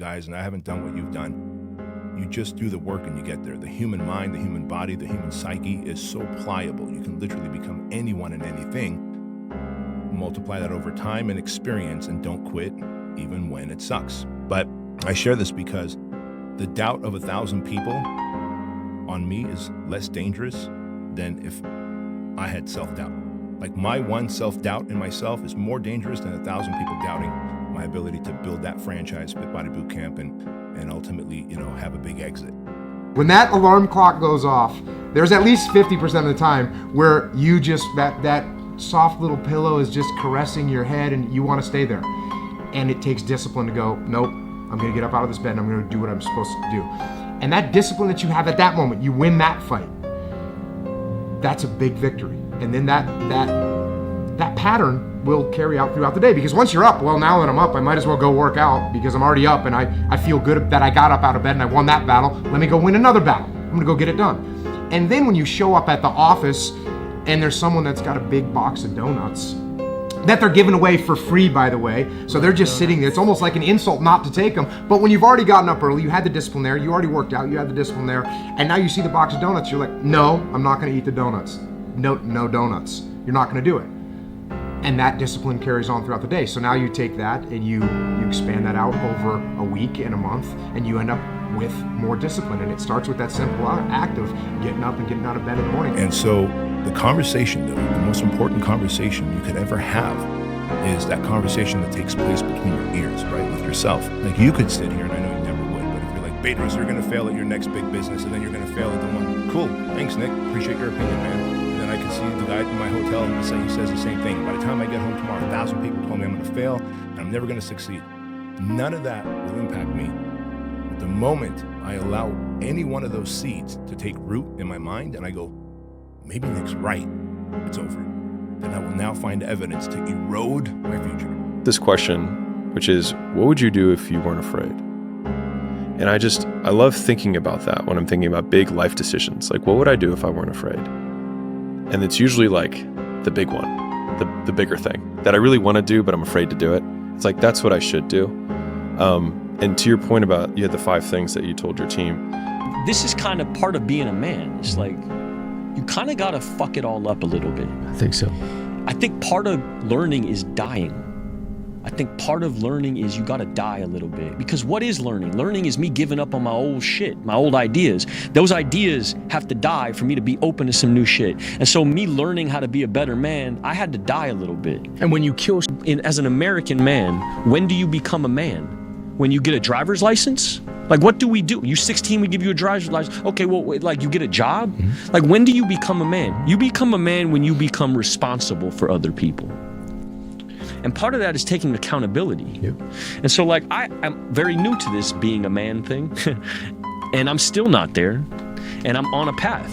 guys, and I haven't done what you've done. You just do the work and you get there. The human mind, the human body, the human psyche is so pliable. You can literally become anyone and anything. Multiply that over time and experience, and don't quit even when it sucks. But I share this because the doubt of 1,000 people on me is less dangerous than if I had self-doubt. Like, my one self-doubt in myself is more dangerous than 1,000 people doubting my ability to build that franchise, Fit Body Boot Camp, and ultimately, have a big exit. When that alarm clock goes off, there's at least 50% of the time where you just, that soft little pillow is just caressing your head and you want to stay there. And it takes discipline to go, nope, I'm going to get up out of this bed and I'm going to do what I'm supposed to do. And that discipline that you have at that moment, you win that fight. That's a big victory. And then that pattern will carry out throughout the day, because once you're up, well, now that I'm up, I might as well go work out because I'm already up and I feel good that I got up out of bed and I won that battle. Let me go win another battle. I'm gonna go get it done. And then when you show up at the office and there's someone that's got a big box of donuts that they're giving away for free, by the way, so they're just sitting there. It's almost like an insult not to take them. But when you've already gotten up early, you had the discipline there, you already worked out, you had the discipline there, and now you see the box of donuts, you're like, no, I'm not gonna eat the donuts. No donuts. You're not gonna do it. And that discipline carries on throughout the day. So now you take that and you expand that out over a week and a month, and you end up with more discipline. And it starts with that simple act of getting up and getting out of bed in the morning. And so the conversation, the most important conversation you could ever have is that conversation that takes place between your ears, right, with yourself. Like, you could sit here, and I know you never would, but if you're like, Bedros, you're gonna fail at your next big business, and then you're gonna fail at the one. Cool, thanks, Nick, appreciate your opinion, man. I can see the guy in my hotel and he says the same thing. By the time I get home tomorrow, 1,000 people told me I'm going to fail and I'm never going to succeed. None of that will impact me. But the moment I allow any one of those seeds to take root in my mind and I go, maybe Nick's right, it's over, then I will now find evidence to erode my future. This question, which is, what would you do if you weren't afraid? And I love thinking about that when I'm thinking about big life decisions. Like, what would I do if I weren't afraid? And it's usually like the big one, the bigger thing that I really want to do, but I'm afraid to do it. It's like, that's what I should do. And to your point about, you had the 5 things that you told your team. This is kind of part of being a man. It's like, you kind of got to fuck it all up a little bit. I think so. I think part of learning is dying. I think part of learning is you got to die a little bit. Because what is learning? Learning is me giving up on my old shit, my old ideas. Those ideas have to die for me to be open to some new shit. And so me learning how to be a better man, I had to die a little bit. And when you kill, as an American man, when do you become a man? When you get a driver's license? Like, what do we do? You're 16, we give you a driver's license. Okay, well, like, you get a job? Mm-hmm. Like, when do you become a man? You become a man when you become responsible for other people. And part of that is taking accountability. Yep. And so, like, I'm very new to this being a man thing, and I'm still not there, and I'm on a path.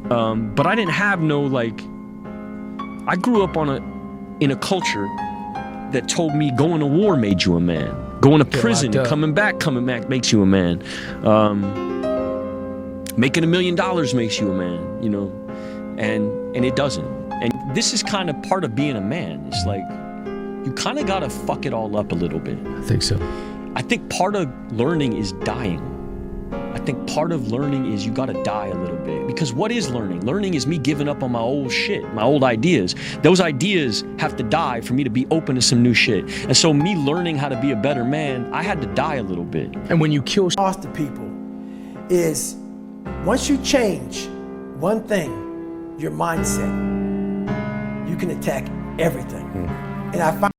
But I didn't have no, like, I grew up in a culture that told me going to war made you a man. Going to prison, coming back makes you a man. Making $1 million makes you a man, and it doesn't. And this is kind of part of being a man. It's like, you kind of got to fuck it all up a little bit. I think so. I think part of learning is dying. I think part of learning is you got to die a little bit. Because what is learning? Learning is me giving up on my old shit, my old ideas. Those ideas have to die for me to be open to some new shit. And so me learning how to be a better man, I had to die a little bit. And when you kill to people is, once you change one thing, your mindset, you can attack everything. And I find